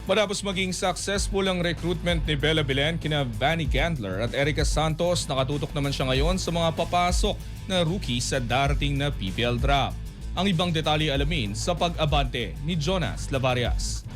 Matapos maging successful ang recruitment ni Bella Belen kina Vanny Gandler at Erica Santos, nakatutok naman siya ngayon sa mga papasok na rookie sa darating na PPL draft. Ang ibang detalye alamin sa pag-abante ni Jonas Lavarias.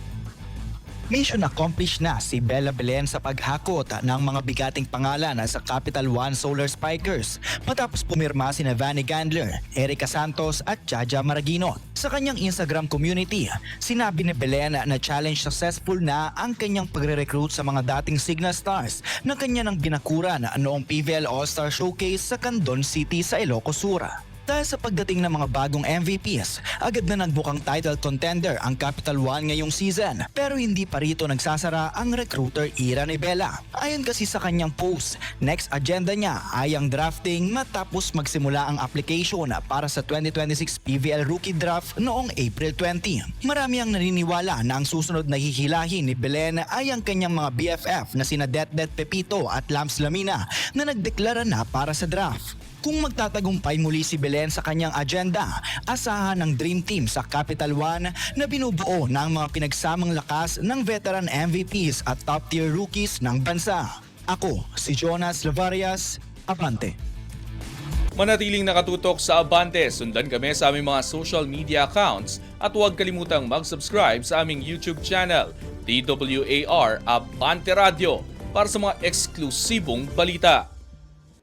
Mission accomplished na si Bella Belen sa paghakot ng mga bigating pangalan sa Capital One Solar Spikers matapos pumirma sina Vanny Gandler, Erica Santos at Jaja Maraguino. Sa kanyang Instagram community, sinabi ni Belen na challenge successful na ang kanyang pagre-recruit sa mga dating Signa Stars na kanya nang binakuran noong PVL All-Star Showcase sa Candon City sa Ilocos Sur. Dahil sa pagdating ng mga bagong MVPs, agad na nagbukang title contender ang Capital One ngayong season. Pero hindi pa rito nagsasara ang recruiter era ni Bella. Ayon kasi sa kanyang post, next agenda niya ay ang drafting matapos magsimula ang application para sa 2026 PVL Rookie Draft noong April 20. Marami ang naniniwala na ang susunod na hihilahin ni Belen ay ang kanyang mga BFF na sina Det Pepito at Lams Lamina na nagdeklara na para sa draft. Kung magtatagumpay muli si Belen sa kanyang agenda, asahan ng Dream Team sa Capital One na binubuo ng mga pinagsamang lakas ng veteran MVPs at top-tier rookies ng bansa. Ako, si Jonas Lavarias, Abante. Manatiling nakatutok sa Abante, sundan kami sa aming mga social media accounts at huwag kalimutang mag-subscribe sa aming YouTube channel, DWAR Abante Radio, para sa mga eksklusibong balita.